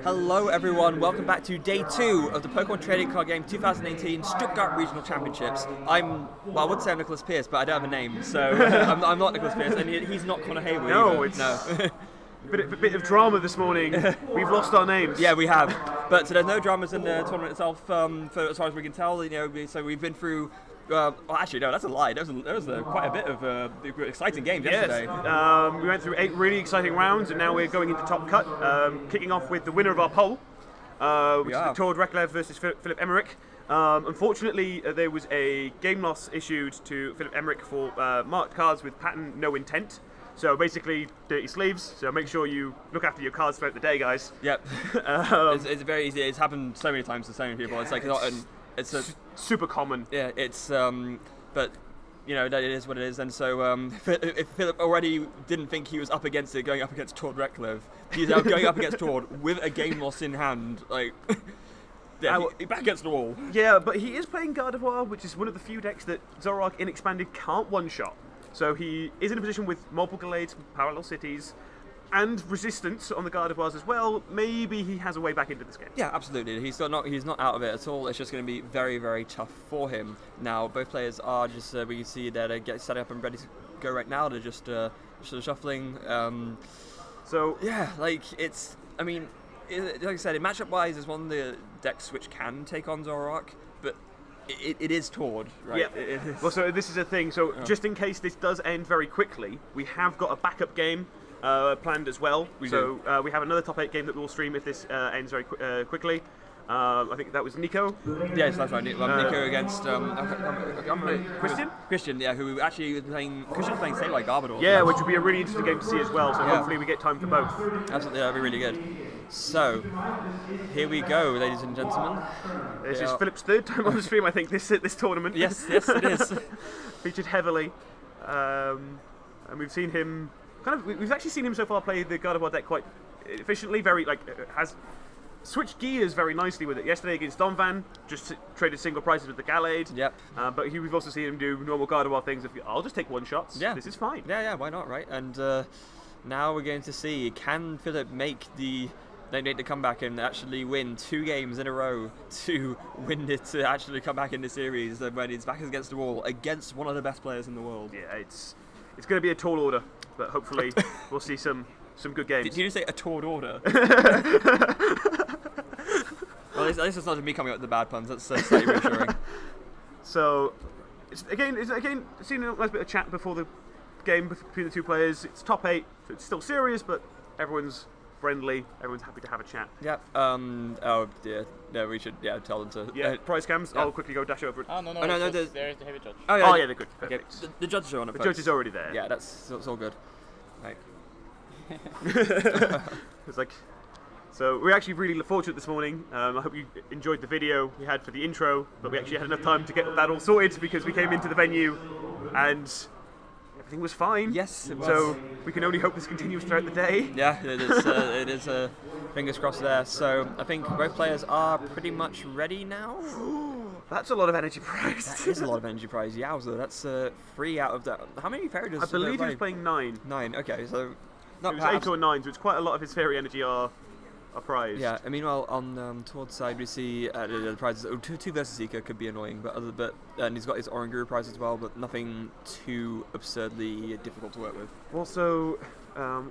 Hello everyone, welcome back to day 2 of the Pokemon Trading Card Game 2018 Stuttgart Regional Championships. I would say I'm Nicholas Pierce, but I don't have a name, so I'm not Nicholas Pierce, and he's not Connor Hayward No, either. it's bit of drama this morning. We've lost our names. Yeah, we have, but there's no dramas in the tournament itself, as far as we can tell. So we've been through. Well, actually, no, that's a lie. There was quite a bit of exciting games yesterday. Yes, we went through 8 really exciting rounds, and now we're going into Top Cut, kicking off with the winner of our poll, which is Zoroark versus Philipp Emmerich. Unfortunately, there was a game loss issued to Philipp Emmerich for marked cards with pattern no intent. So basically, dirty sleeves. So make sure you look after your cards throughout the day, guys. Yep. It's very easy. It's happened so many times to so many people. It's like it's super common. Yeah, it's but you know that it is what it is, and so if Philip already didn't think he was up against it, going up against Zoroark, he's now going up against Zoroark with a game loss in hand, like. Yeah, he back against the wall. Yeah, but he is playing Gardevoir, which is one of the few decks that Zoroark in Expanded can't one-shot. So he is in a position with multiple Glades, parallel cities, and resistance on the Gardevoirs as well. Maybe he has a way back into this game. Yeah, absolutely. He's not out of it at all. It's just going to be very, very tough for him. Now, both players are just we can see that they're set up and ready to go right now. They're just sort of shuffling. So yeah, like it's. I mean, like I said, matchup-wise, is one of the decks which can take on Zoroark, but. It is Tord, right? Yeah. Well, so this is a thing. So just in case this does end very quickly, we have got a backup game planned as well. We have another top 8 game that we'll stream if this ends very quickly. I think that was Nico. Yes, that's right. Nico against Christian, yeah, who actually was playing. Christian was playing Statewide Gardevoir. Yeah, which would be a really interesting game to see as well. So hopefully we get time for both. Absolutely, that'd be really good. So here we go, ladies and gentlemen. This is Philip's 3rd time on the stream, I think, this tournament. Yes, it is. Featured heavily, and we've seen him we've actually seen him so far play the Gardevoir deck quite efficiently. Very has switched gears very nicely with it. Yesterday against Donvan, just traded single prices with the Gallade. Yep. But we've also seen him do normal Gardevoir things. I'll just take one shots. Yeah. This is fine. Yeah, why not, right? And now we're going to see, can Philip make the comeback and actually win 2 games in a row to win it, to actually come back in the series when he's back against the wall against one of the best players in the world. Yeah, it's going to be a tall order, but hopefully we'll see some good games. Did you say a tall order? Well, at least it's not me coming up with the bad puns. That's slightly reassuring. So, it's again seen a nice bit of chat before the game between the 2 players. It's top 8, so it's still serious, but everyone's friendly. Everyone's happy to have a chat. Yep. Oh dear. No, we should tell them to. Yeah. Prize cams. Yeah. I'll quickly go dash over it. Oh no. There's the heavy judge. Oh yeah. They're good. Okay. The judges are on it. The judge is already there. Yeah, it's all good. Right. It's like. So we're actually really fortunate this morning. I hope you enjoyed the video we had for the intro, but we actually had enough time to get that all sorted because we came into the venue and everything was fine. Yes, it was. So we can only hope this continues throughout the day. Yeah, it is. Fingers crossed there. So I think both players are pretty much ready now. That's a lot of energy prize. That is a lot of energy prize. Yowza, that's 3 out of that. How many fairy does? I believe he was playing 9. 9. Okay, so not it was 8 or 9, so it's quite a lot of his fairy energy are prized. Yeah, and meanwhile on Tord's side we see the prizes. 2 versus Seeker could be annoying, and he's got his Oranguru prize as well, but nothing too absurdly difficult to work with. Also,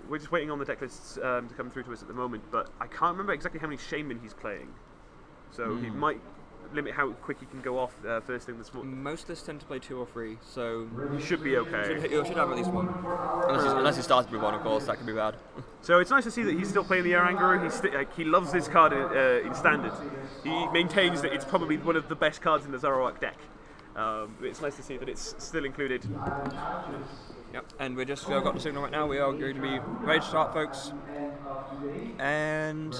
we're just waiting on the deck lists to come through to us at the moment, but I can't remember exactly how many Shaman he's playing, so he might limit how quick he can go off first thing this morning. Most lists tend to play 2 or 3, so he should be okay. He should have at least 1, unless he starts with 1, of course. That could be bad. So it's nice to see that he's still playing the Oranguru. He loves this card in Standard. He maintains that it's probably one of the best cards in the Zoroark deck. It's nice to see that it's still included. Yep, and we're just got the signal right now. We are going to be ready to start, folks. And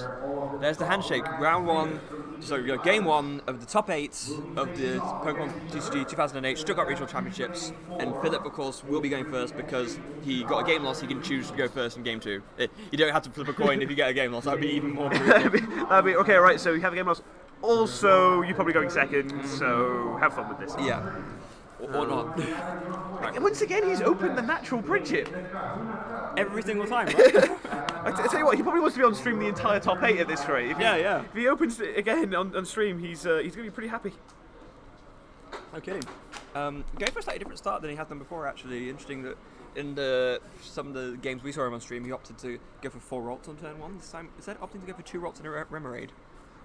there's the handshake. Round 1. So we got game 1 of the top 8 of the Pokemon TCG 2008 Stuttgart Regional Championships. And Philip, of course, will be going first because he got a game loss. He can choose to go first in game 2. You don't have to flip a coin if you get a game loss. That would be even more brutal. That'd be okay. Right. So you have a game loss. Also, you're probably going second. So have fun with this. Yeah. Or not. Right. Once again, he's opened the natural bridge. Every single time, right? I tell you what, he probably wants to be on stream the entire top 8 at this rate. Yeah. If he opens it again on stream, he's going to be pretty happy. No kidding. Going for a slightly different start than he has done before, actually. Interesting that in some of the games we saw him on stream, he opted to go for 4 rolls on turn 1. This time, instead opting to go for 2 rolls in a Remoraid.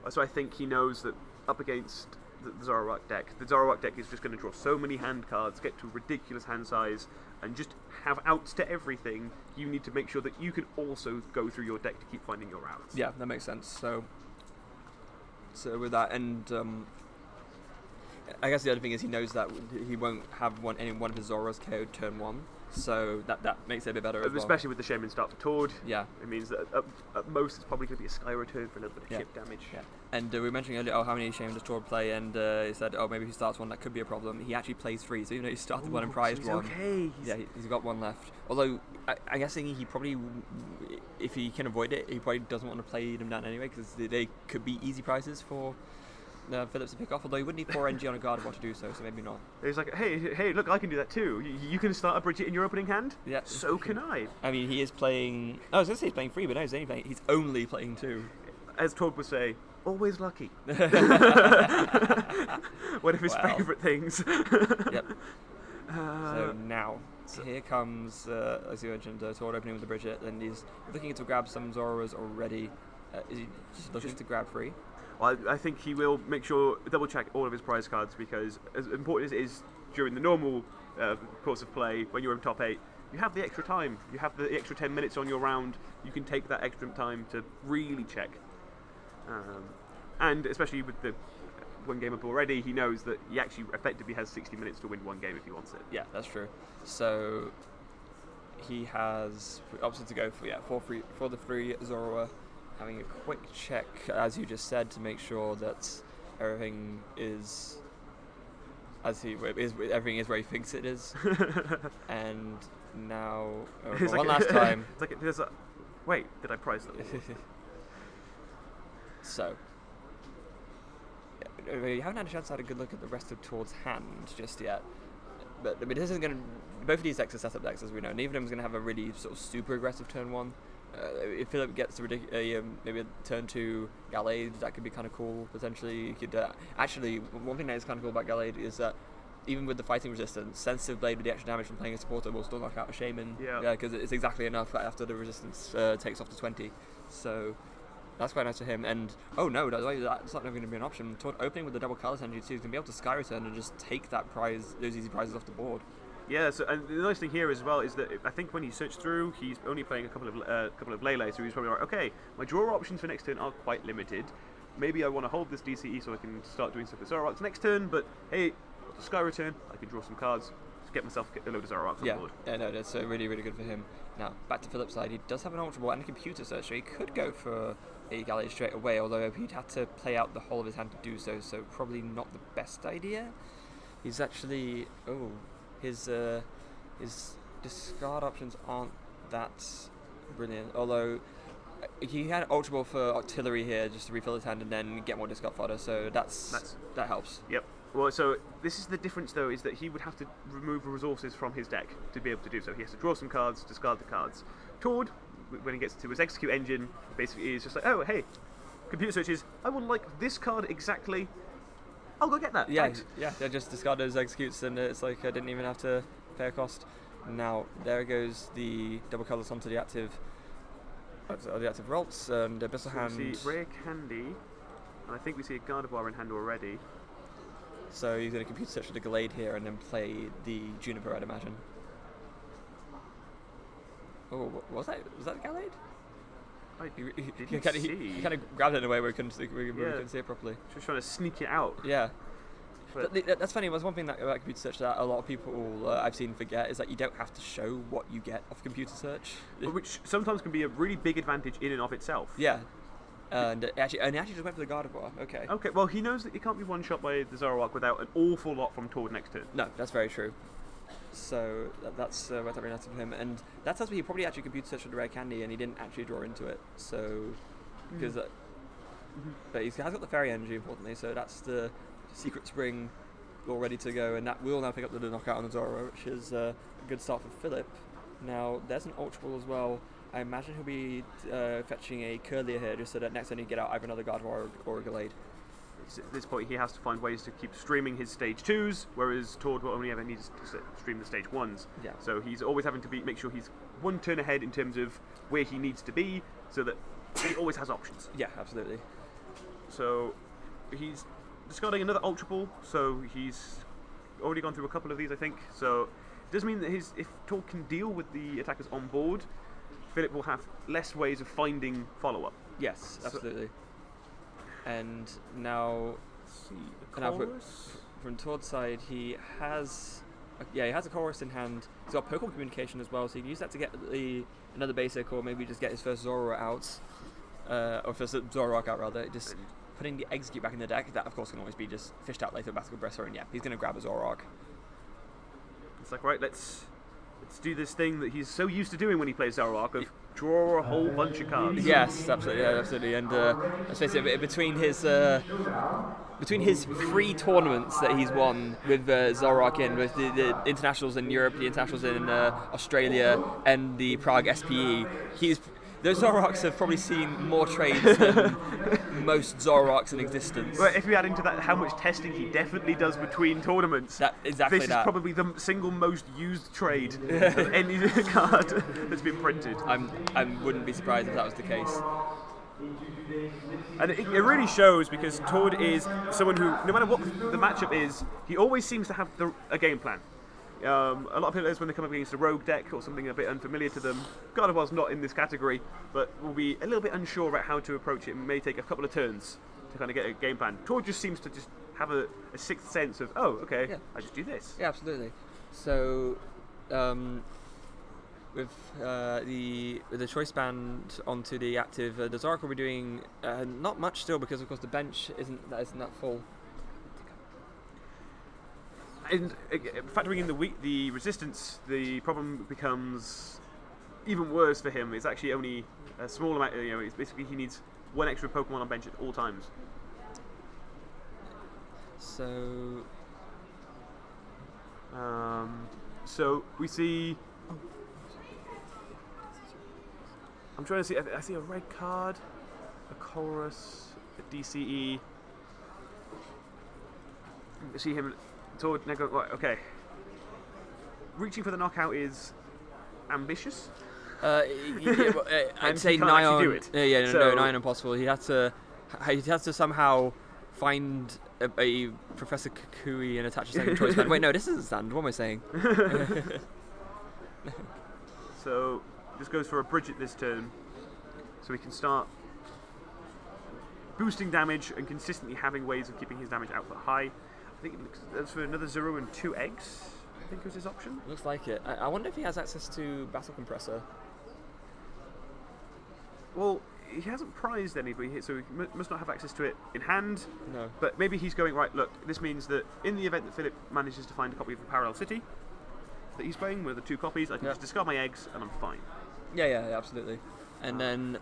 So I think he knows that up against the Zoroark deck, the Zoroark deck is just going to draw so many hand cards, get to a ridiculous hand size, and just have outs to everything. You need to make sure that you can also go through your deck to keep finding your outs. Yeah, that makes sense. So with that, and I guess the other thing is he knows that he won't have any one of his Zoras KO'd turn 1, so that makes it a bit better as well. Especially with the Shaman start for Tord. Yeah. It means that at most it's probably going to be a Sky Return for a little bit of chip damage. Yeah. And we were mentioning earlier, how many Shaman does Tord play, and he said, maybe if he starts one, that could be a problem. He actually plays 3, so even though he started one and prized so one. Okay. He's got 1 left. Although, I'm guessing he probably, if he can avoid it, he probably doesn't want to play them down anyway, because they could be easy prizes for Phillips to pick off, although he would need 4 NG on a Gardevoir to do so maybe not. He's like, hey, look, I can do that too. You can start a Bridget in your opening hand? Yeah. So can I. I mean, he is playing... I was going to say he's playing 3, but no, he's only playing 2. As Tord would say, always lucky. One of his favourite things. Yep. So now, here comes, as you mentioned, Tord opening with the Bridget, and he's looking to grab some Zoras already. Is he just looking to grab 3? Well, I think he will make sure, double check all of his prize cards, because as important as it is during the normal course of play, when you're in top 8, you have the extra time. You have the extra 10 minutes on your round. You can take that extra time to really check. And especially with the 1 game up already, he knows that he actually effectively has 60 minutes to win 1 game if he wants it. Yeah, that's true. So he has opted to go for the 3 Zoroark. Having a quick check, as you just said, to make sure that everything is everything is where he thinks it is. And now, one last time. It's like there's a. Wait, did I prize them? So, you haven't had a chance to have a good look at the rest of Tord's hand just yet. But I mean, this isn't going to. Both of these decks are setup decks, as we know. Neither of them is going to have a really sort of super aggressive turn 1. If Philip gets maybe a turn 2 Gallade, that could be kind of cool, potentially. You could actually, one thing that is kind of cool about Gallade is that even with the fighting resistance, Sensitive Blade with the extra damage from playing a supporter will still knock out a Shaman. Yeah, because it's exactly enough after the resistance takes off to 20. So that's quite nice for him. And oh no, that's not going to be an option. Opening with the double Colorless Energy too, he's going to be able to Sky Return and just take that those easy prizes off the board. Yeah, so and the nice thing here as well is that I think when he searched through, he's only playing a couple of Lele, so he's probably like, okay, my draw options for next turn are quite limited. Maybe I want to hold this DCE so I can start doing stuff with Zoroarks next turn, but hey, Sky Return, I can draw some cards, just get a load of Zoroarks on board. Yeah, no, that's really, really good for him. Now, back to Philip's side, he does have an Ultra Ball and a Computer Search, so he could go for a Gallade straight away, although he'd have to play out the whole of his hand to do so, so probably not the best idea. He's actually... His discard options aren't that brilliant, although he had Ultra Ball for Artillery here just to refill his hand and then get more discard fodder, so that helps. Yep. Well, so this is the difference though, is that he would have to remove resources from his deck to be able to do so. He has to draw some cards, discard the cards. Tord, when he gets to his Execute engine, basically is just like, oh hey, computer searches, I would like this card exactly. I'll go get that. Yeah, Thanks. yeah. They just discard those Executes, and it's like I didn't even have to pay a cost. Now there goes the double colours onto the active Rolts and Abyssal Hand. We see Rare Candy, and I think we see a Gardevoir in hand already. So he's going to Computer Search with the Gallade here and then play the Juniper, I'd imagine. Oh, was that Gallade? He kind of grabbed it in a way where we couldn't see it properly. Just trying to sneak it out. Yeah. That's funny. There's one thing about Computer Search that a lot of people I've seen forget is that you don't have to show what you get off Computer Search, which sometimes can be a really big advantage in and of itself. Yeah, and he actually just went for the Gardevoir. Okay. Okay. Well, he knows that he can't be one shot by the Zoroark without an awful lot from Tord next turn. No, that's very true. So that's very nice of him, and that tells me he probably actually Computer Searched for the Rare Candy and he didn't actually draw into it. So because, but he has got the Fairy Energy importantly, so that's the Secret Spring all ready to go, and that will now pick up the knockout on the Zoro, which is a good start for Philip. Now there's an Ultra Ball as well. I imagine he'll be fetching a Curlier here, just so that next time you get out either another Gardevoir or a Gallade. At this point, he has to find ways to keep streaming his stage 2s, whereas Tord will only ever need to stream the stage 1s. Yeah. So he's always having to make sure he's one turn ahead in terms of where he needs to be, so that he always has options. Yeah, absolutely. So he's discarding another Ultra Ball, so he's already gone through a couple of these, I think. So it does mean that if Tord can deal with the attackers on board, Philip will have less ways of finding follow-up. Yes, absolutely. And now, from Tord's side, he has a chorus in hand. He's got Pokemon Communication as well, so you can use that to get another basic, or maybe just get his first Zoroark out, or first Zoroark out rather. Just putting the Exeggcute back in the deck. That of course can always be just fished out later with Battle Compressor, and yeah, he's going to grab a Zoroark. It's like, right, let's do this thing that he's so used to doing when he plays Zoroark, of draw a whole bunch of cards. Yes, absolutely, yeah, absolutely. And let's face it, between his 3 tournaments that he's won with Zoroark in, with the internationals in Europe, the internationals in Australia, and the Prague SPE, those Zoroarks have probably seen more trades than most Zoroarks in existence. Well, if you add into that how much testing he definitely does between tournaments, this is probably the single most used trade of any card that's been printed. I wouldn't be surprised if that was the case. And it really shows, because Tord is someone who, no matter what the matchup is, he always seems to have a game plan. A lot of players, when they come up against a rogue deck or something a bit unfamiliar to them, Gardevoir's not in this category, but will be a little bit unsure about how to approach it and may take a couple of turns to kind of get a game plan. Tord just seems to just have a sixth sense of, oh, okay, yeah, I just do this. Yeah, absolutely. So, with the choice band onto the active, the Zoroark will be doing not much still, because of course the bench isn't that full. And factoring in the resistance, the problem becomes even worse for him. It's actually only a small amount. It's basically he needs one extra Pokemon on bench at all times. So, so we see. I'm trying to see. I see a red card, a Chorus, a DCE. I see him. Tord, right, okay. Reaching for the knockout is ambitious. I'd say nigh on. Nigh on impossible. He had to somehow find a Professor Kukui and attach a second choice band. Wait, no, this isn't standard. What am I saying? So this goes for a Bridget this turn, so we can start boosting damage and consistently having ways of keeping his damage output high. I think it looks for another 0 and 2 eggs, I think was his option. Looks like it. I wonder if he has access to Battle Compressor. Well, he hasn't prized anybody, so he must not have access to it in hand. No. But maybe he's going, right, look, this means that in the event that Philip manages to find a copy of the Parallel City that he's playing with the 2 copies, I can just discard my eggs and I'm fine. Yeah, absolutely. And then...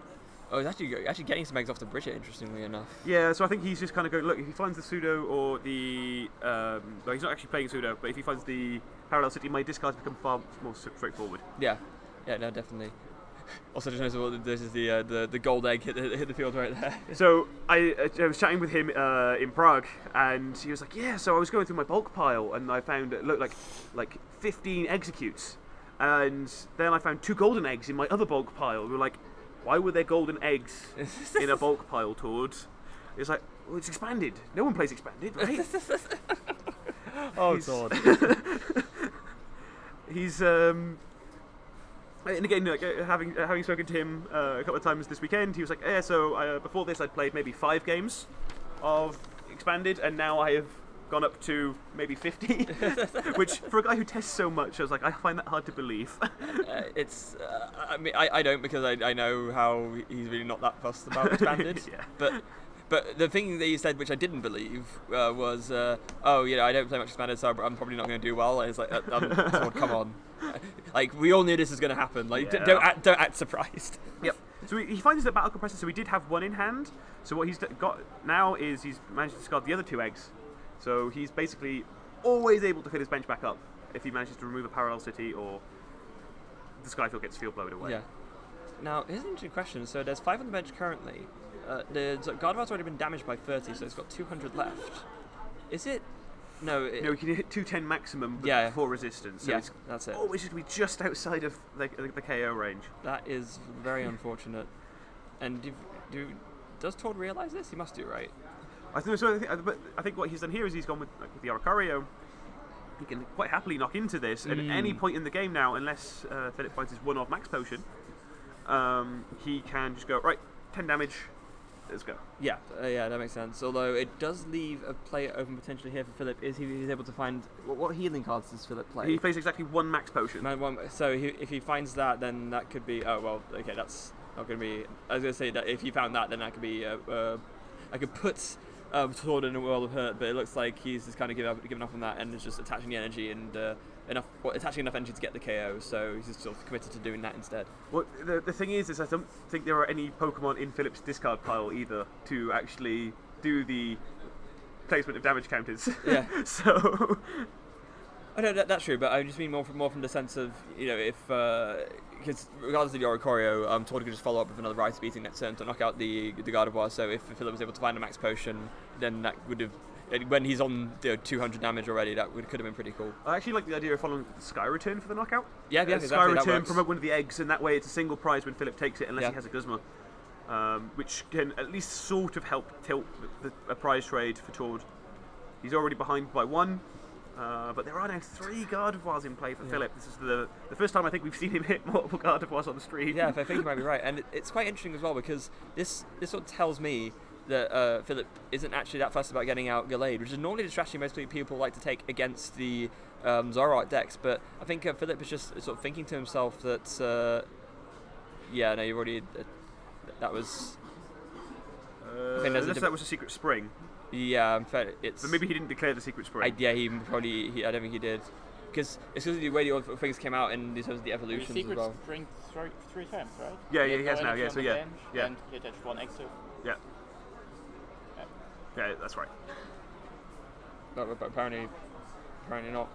Oh, he's actually getting some eggs off the Bridget, interestingly enough. Yeah, so I think he's just kind of going, look, if he finds the Pseudo or the... well, he's not actually playing Pseudo, but if he finds the Parallel City, my discards become far more straightforward. Yeah, no, definitely. Also, just notice this is the gold egg hit the field right there. So I was chatting with him in Prague, and he was like, yeah, so I was going through my bulk pile, and I found it looked like 15 Exeggcutes, and then I found 2 golden eggs in my other bulk pile. We were like, why were there golden eggs in a bulk pile, Tord? It's like, well, it's expanded. No one plays expanded, right? Oh, God. He's and again, having spoken to him a couple of times this weekend, he was like, yeah, so before this I'd played maybe 5 games of expanded, and now I have gone up to maybe 50, which for a guy who tests so much, I was like, I find that hard to believe. I mean, I don't, because I know how he's really not that fussed about expanded. Yeah. But the thing that he said, which I didn't believe, was, oh, I don't play much expanded, so I'm probably not going to do well. And it's like, come on. Like, we all knew this was going to happen. Like, yeah. don't act surprised. Yep. So he finds the Battle Compressor, so he did have 1 in hand. So what he's got now is he's managed to discard the other 2 eggs. So he's basically always able to fill his bench back up if he manages to remove a Parallel City or the Skyfield gets field blowed away. Yeah. Now, here's an interesting question. So there's 5 on the bench currently. The Gardevoir's already been damaged by 30, so it's got 200 left. Is it? No. No, you can hit 210 maximum before resistance. So that's it. Oh, it should be just outside of the KO range. That is very unfortunate. And does Tord realise this? He must do, right? I think what he's done here is he's gone with the Oricorio. He can quite happily knock into this at any point in the game now, unless Philipp finds his one-off max potion. He can just go, right, 10 damage, let's go. Yeah, that makes sense. Although it does leave a play open potentially here for Philipp. Is he's able to find... What healing cards does Philipp play? He plays exactly 1 max potion. So if he finds that, then that could be... Oh, well, okay, that's not going to be... I was going to say that if he found that, then that could be... I could put... Tord in a world of hurt, but it looks like he's just kind of given up on that and is just attaching the energy and attaching enough energy to get the KO. So he's just sort of committed to doing that instead. Well, the thing is I don't think there are any Pokemon in Philipp's discard pile either to actually do the placement of damage counters. Yeah. So. I know that's true, but I just mean more from the sense of if. Because regardless of the Oricorio, Tord could just follow up with another Ice Beating next turn to knock out the Gardevoir. So if Philipp was able to find a max potion, then that would have, when he's on 200 damage already, could have been pretty cool. I actually like the idea of following Sky Return for the knockout. Yeah, exactly. Sky Return, promote one of the eggs, and that way it's a single prize when Philipp takes it, unless he has a Guzma, which can at least sort of help tilt a prize trade for Tord. He's already behind by 1. But there are now 3 Gardevoirs in play for Philipp. This is the first time I think we've seen him hit multiple Gardevoirs on the stream. Yeah, I think you might be right. And it's quite interesting as well, because this sort of tells me that Philipp isn't actually that fussed about getting out Gallade, which is normally the strategy most people like to take against the Zoroark decks. But I think Philipp is just sort of thinking to himself that, you've already... that was... unless that was a secret spring. Yeah, it's... But maybe he didn't declare the secret spring. I don't think he did. Because it's because of the way the other things came out in terms of the evolutions as well. Secret spring 3 times, right? Yeah, he has now, so yeah. And he attached 1 extra. Yeah. Yeah, that's right. No, but apparently not.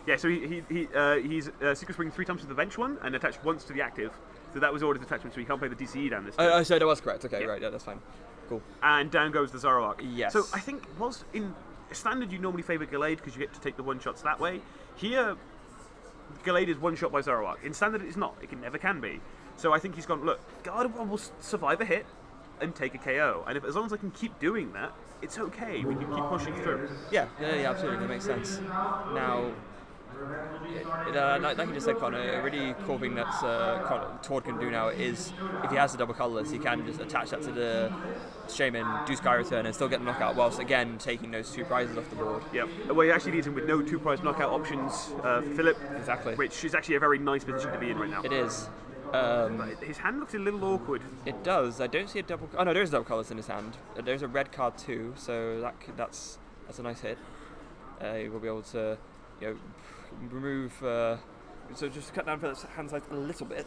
Yeah, so he's Secret Spring 3 times to the bench one and attached once to the active. So that was ordered attachment, so he can't play the DCE down this time. Oh, so that was correct. Okay, right, yeah, that's fine. Cool. And down goes the Zoroark. Yes. So I think, whilst in standard you normally favour Gallade because you get to take the one-shots that way, here Gallade is one-shot by Zoroark. In standard it's not. It never can be. So I think he's gone, look, Gardevoir will survive a hit and take a KO. And as long as I can keep doing that, it's okay. We can keep pushing through. Yeah, absolutely. That makes sense. Now... like you just said, Connor, a really cool thing that Tord can do now is, if he has the double colourless, he can just attach that to the Shaman, do Sky Return, and still get the knockout, whilst again taking those 2 prizes off the board. Yeah, well, he actually leaves him with no 2 prize knockout options for Philipp. Exactly. Which is actually a very nice position to be in right now. It is. But his hand looks a little awkward. It does. I don't see a double... Oh no, there's a double colourless in his hand. There's a red card too, so that's a nice hit. He will be able to, remove, so just cut down Philipp's hand size a little bit.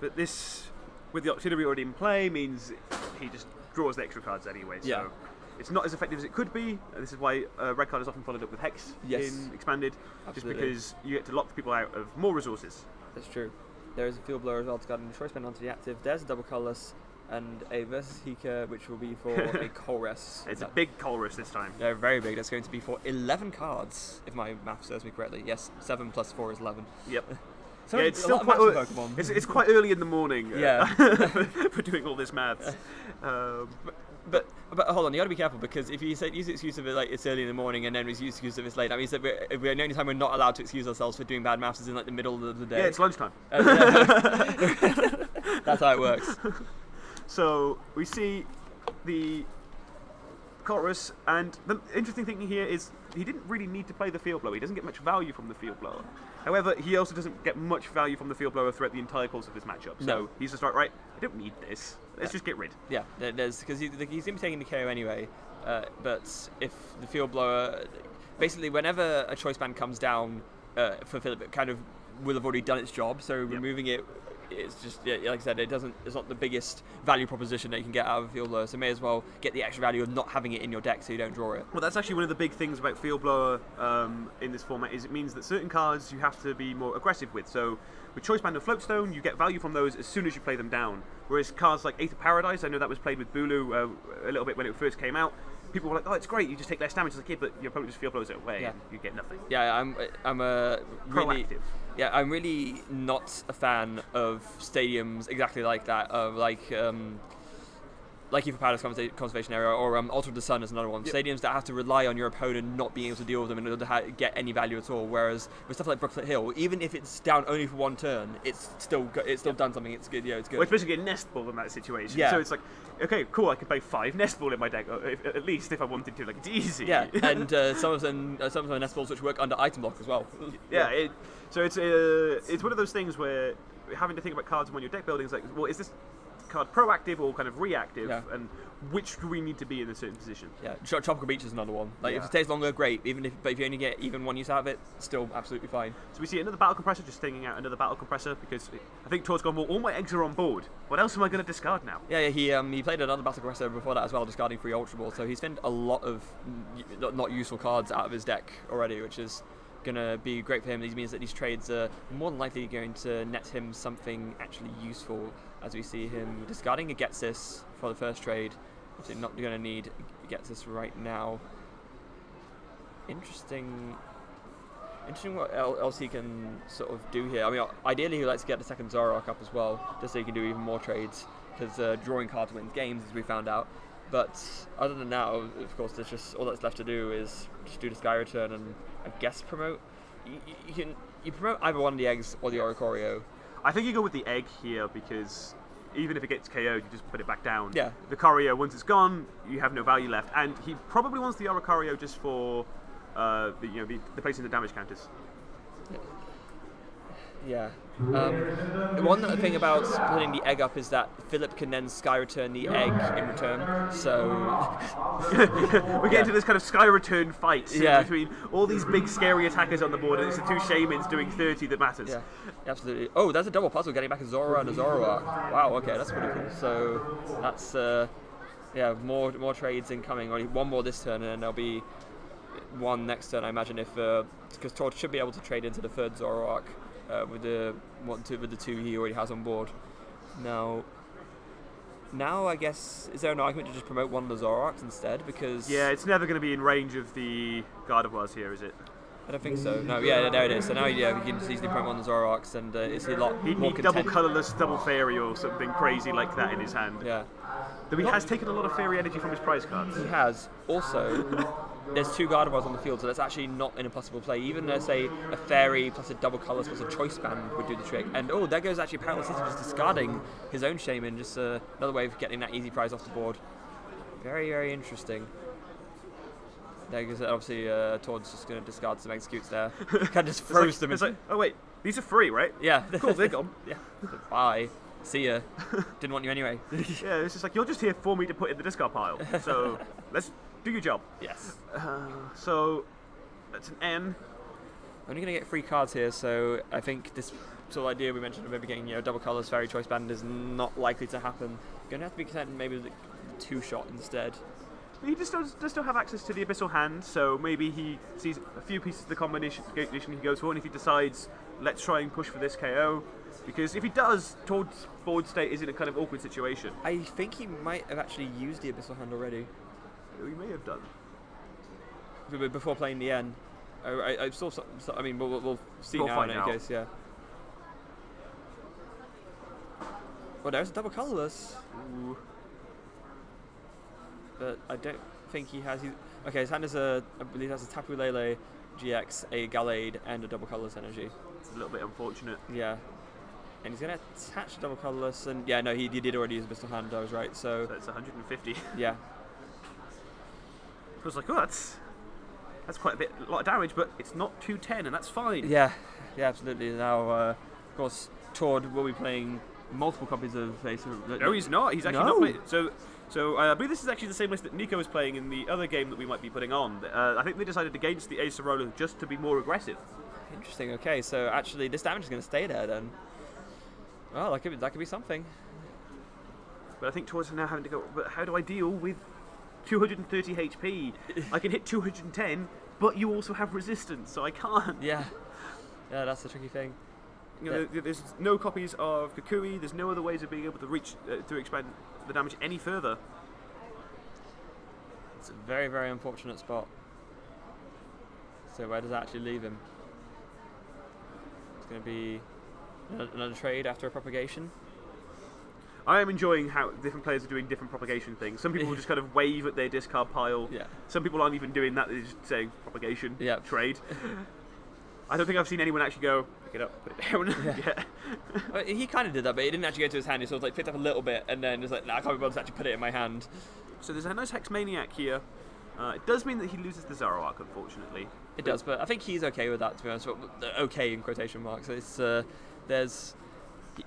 But this, with the auxiliary already in play, means he just draws the extra cards anyway. So it's not as effective as it could be. This is why red card is often followed up with Hex in Expanded, Absolutely. just because you get to lock people out of more resources. That's true. There is a Field Blower as well to guard and choice spend onto the active. There's a double colourless and a Versus Hika, which will be for a Colress. It's a big Colress this time. They're very big. That's going to be for 11 cards, if my math serves me correctly. Yes, 7 plus 4 is 11. Yep. So yeah, it's still quite it's quite early in the morning for doing all this maths. But hold on, you got to be careful, because if you use the excuse of it like it's early in the morning and then we use the excuse of it's late, that means that the only time we're not allowed to excuse ourselves for doing bad maths is in like the middle of the day. Yeah, it's lunchtime. That's how it works. So we see the Chorus, and the interesting thing here is he didn't really need to play the Field Blower. He doesn't get much value from the Field Blower. However, he also doesn't get much value from the Field Blower throughout the entire course of this matchup. So he's just like, right, I don't need this. Let's just get rid. Yeah, there's because he's going to be taking the KO anyway. But if the Field Blower, basically, whenever a choice band comes down for Philipp, it kind of will have already done its job. So removing it it's just, yeah, like I said, it's not the biggest value proposition that you can get out of a Field Blower, so may as well get the extra value of not having it in your deck so you don't draw it. Well, that's actually one of the big things about Field Blower in this format, is it means that certain cards you have to be more aggressive with. So with Choice Band and Floatstone, you get value from those as soon as you play them down. Whereas cards like Aether Paradise, I know that was played with Bulu a little bit when it first came out. People were like, "Oh, it's great! You just take less damage as a kid, but your opponent just Field Blows it away, and you get nothing." Yeah, I'm really proactive. Yeah, I'm really not a fan of stadiums exactly like that. Of like Ether Paradise Conservation Area, or Altar of the Sun is another one. Yep. Stadiums that have to rely on your opponent not being able to deal with them in order to get any value at all. Whereas with stuff like Brooklet Hill, even if it's down only for one turn, it's still done something. It's good. Yeah, it's good. Well, it's basically a nest ball in that situation. Yeah. So it's like, okay, cool. I could play 5 nest ball in my deck, at least if I wanted to. Like, it's easy. Yeah, and some of them are nest balls which work under item block as well. Yeah. So it's one of those things where having to think about cards when you're deck building is like, well, is this card proactive or kind of reactive, and which do we need to be in a certain position? Yeah, Tropical Beach is another one. Like if it takes longer, great. But if you only get even one use out of it, still absolutely fine. So we see another battle compressor, just thinking out another battle compressor, because I think Tord's gone, well, all my eggs are on board. What else am I going to discard now? Yeah, he played another battle compressor before that as well, discarding 3 Ultra Balls. So he's spent a lot of not useful cards out of his deck already, which is going to be great for him. This means that these trades are more than likely going to net him something actually useful, as we see him discarding a Getsis for the first trade. Obviously not going to need Getsis right now. Interesting what else he can sort of do here. I mean, ideally he likes to get the second Zoroark up as well, just so he can do even more trades, because drawing cards wins games, as we found out. But other than that, of course, there's just all that's left to do is just do the Sky Return and I guess promote. You promote either one of the eggs or the Oricorio. I think you go with the egg here, because even if it gets KO'd, you just put it back down. Yeah. The Corio, once it's gone, you have no value left, and he probably wants the Oricorio just for the placing the damage counters. Yeah. The one thing about putting the egg up is that Philip can then Sky Return the egg in return. So we get into this kind of Sky Return fight between all these big scary attackers on the board, and it's the 2 Shamans doing 30 that matters. Yeah, absolutely. Oh, that's a double puzzle, getting back a Zora and a Zoroark. Wow, okay, that's pretty cool. So that's more trades incoming. Only one more this turn, and then there'll be one next turn, I imagine, if because Tord should be able to trade into the 3rd Zoroark. With the 2 he already has on board. Now I guess, is there an argument to just promote one of the Zoroarks instead? Because it's never going to be in range of the Gardevoirs here, is it? I don't think so. No, there it is. So now we can just easily promote one of the Zoroarks, and it's a lot He'd more need double colourless, double fairy, or something crazy like that in his hand. Yeah. Though he has taken a lot of fairy energy from his prize cards. He has. Also, there's 2 Gardevoirs on the field, so that's actually not an impossible play. Even say a fairy plus a double colours plus a choice band would do the trick. And there goes actually Perilous City just discarding his own Shaman, just another way of getting that easy prize off the board. Very, very interesting. There goes, obviously, Tord's just going to discard some Exeggcutes there. Kind of just froze them. It's like, oh wait, these are free, right? Yeah. Cool, they're gone. Yeah. Bye. See ya. Didn't want you anyway. Yeah, it's just like, you're just here for me to put in the discard pile. So let's do your job. Yes. So that's an N. Only going to get 3 cards here, so I think this sort of idea we mentioned at the beginning, double colours, fairy choice band, is not likely to happen. Going to have to be content maybe with the 2-shot instead. He does still have access to the Abyssal Hand, so maybe he sees a few pieces of the combination he goes for, and if he decides, let's try and push for this KO, because if he does, Tord's forward state is in a kind of awkward situation. I think he might have actually used the Abyssal Hand already. He may have done. Before playing the N. I saw some, I mean, we'll see We'll now find in any out. case, yeah. Well, there's a double colourless. Ooh. But I don't think he has. Okay, his hand is I believe has a Tapu Lele, GX, a Gallade, and a double colourless energy. It's a little bit unfortunate. Yeah. And he's going to attach double colourless, and yeah, no, he did already use Abyssal Hand, I was right, so it's 150. Yeah. I was like, oh, that's quite a lot of damage, but it's not 210, and that's fine. Yeah, absolutely. Now, of course, Tord will be playing multiple copies of Face. No, he's not. He's actually not playing. So I believe this is actually the same list that Nico was playing in the other game that we might be putting on. I think they decided against the Ace Roller just to be more aggressive. Interesting. Okay, so actually this damage is going to stay there then. Well, that could be something. But I think Tord's now having to go, but how do I deal with 230 HP? I can hit 210, but you also have resistance, so I can't. Yeah, that's the tricky thing. You know, there's no copies of Kukui, there's no other ways of being able to reach, to expand the damage any further. It's a very, very unfortunate spot. So where does that actually leave him? It's going to be another trade after a propagation. I am enjoying how different players are doing different propagation things. Some people just kind of wave at their discard pile. Yeah. Some people aren't even doing that, they're just saying propagation, trade. I don't think I've seen anyone actually go, pick it up, put it down. Yeah. Well, he kind of did that, but he didn't actually go to his hand. He sort of like picked up a little bit and then just like, nah, I can't be bothered to actually put it in my hand. So there's a nice Hex Maniac here. It does mean that he loses the Zoroark, unfortunately. It does, but I think he's okay with that, to be honest. Okay in quotation marks. It's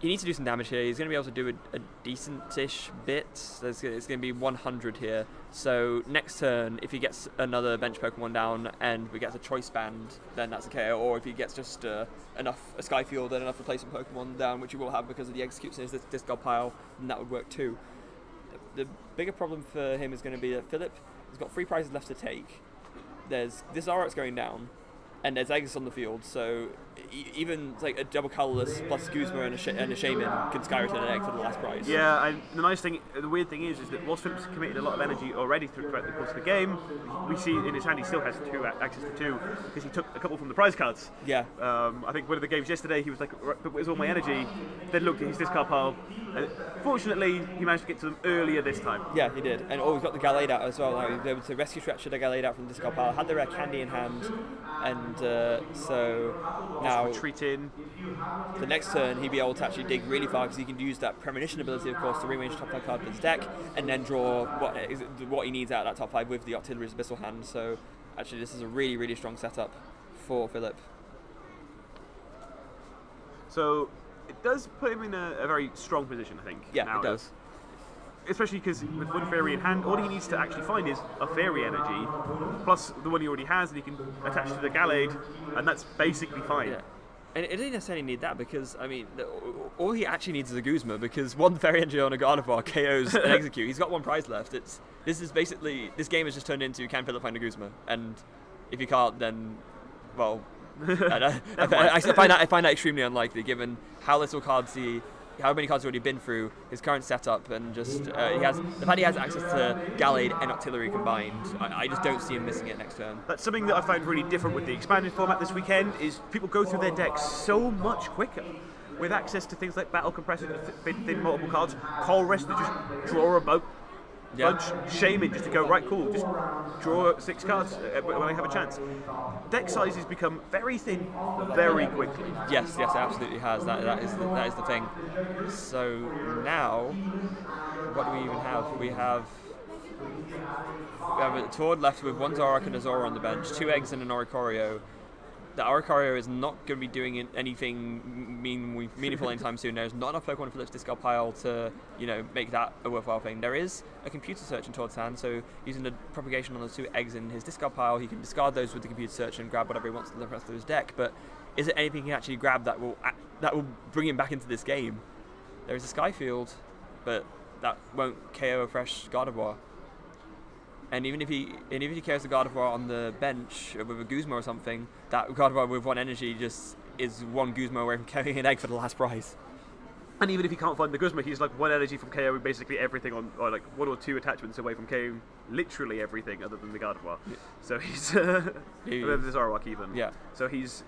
he needs to do some damage here. He's going to be able to do a decent-ish bit. It's going to be 100 here. So next turn, if he gets another bench Pokemon down and we get a choice band, then that's okay. Or if he gets just a Skyfield and enough replacement Pokemon down, which he will have because of the Exeggcutes in his discard pile, then that would work too. The bigger problem for him is going to be that Philip has got 3 prizes left to take. There's this Zoroark's going down, and there's eggs on the field, so even like a double colourless plus Guzma and a Shaman can skyrocket an egg for the last prize. Yeah, and the weird thing is that whilst Philip's committed a lot of energy already throughout the course of the game, we see in his hand he still has access to 2 because he took a couple from the prize cards. Yeah. I think one of the games yesterday he was like, but where's all my energy? Then looked at his discard pile. And fortunately, he managed to get to them earlier this time. Yeah, he did. And he's got the Gallade out as well. Now he's able to rescue Stretcher the Gallade out from the discard pile. Had the rare candy in hand, and so now retreat in. The next turn he'd be able to actually dig really far because he can use that premonition ability, of course, to rearrange top 5 card of his deck and then draw what he needs out of that top 5 with the Octillery's Abyssal hand. So actually, this is a really, really strong setup for Philip. So it does put him in a very strong position, I think. Yeah, now. It does. Especially because with 1 fairy in hand, all he needs to actually find is a fairy energy, plus the one he already has, and he can attach to the Gallade, and that's basically fine. Yeah. And it doesn't necessarily need that because, I mean, all he actually needs is a Guzma because 1 fairy energy on a Gardevoir KOs an Exeggcute. He's got 1 prize left. This game has just turned into can Philip find a Guzma, and if he can't, then, well, I find that extremely unlikely given how little cards how many cards he's already been through, his current setup, and just the fact he has access to Gallade and Octillery combined. I just don't see him missing it next turn. That's something that I find really different with the expanded format this weekend, is people go through their decks so much quicker. With access to things like Battle Compressor to fit in multiple cards, Coral Rest to just draw a bunch, Shaman just to go, right, cool, just draw 6 cards when I have a chance. Deck sizes become very thin very quickly. Yes, it absolutely has. That is the thing. So now, what do we even have? We have a Tord left with 1 Zoroark and a Zora on the bench, 2 eggs and an Oricorio. The Oricorio is not going to be doing anything meaningful anytime soon. There's not enough Pokemon in Philip's discard pile to, make that a worthwhile thing. There is a computer search in Tord's hand, so using the propagation on the 2 eggs in his discard pile, he can discard those with the computer search and grab whatever he wants to the rest of his deck. But is it anything he can actually grab that will bring him back into this game? There is a Skyfield, but that won't KO a fresh Gardevoir. And even if he KOs the Gardevoir on the bench with a Guzma or something, that Gardevoir with 1 energy just is 1 Guzma away from carrying an egg for the last prize. And even if he can't find the Guzma, he's like 1 energy from KOing basically everything or like 1 or 2 attachments away from KOing literally everything other than the Gardevoir. Yeah. So he's the Zoroark even. Yeah. So he's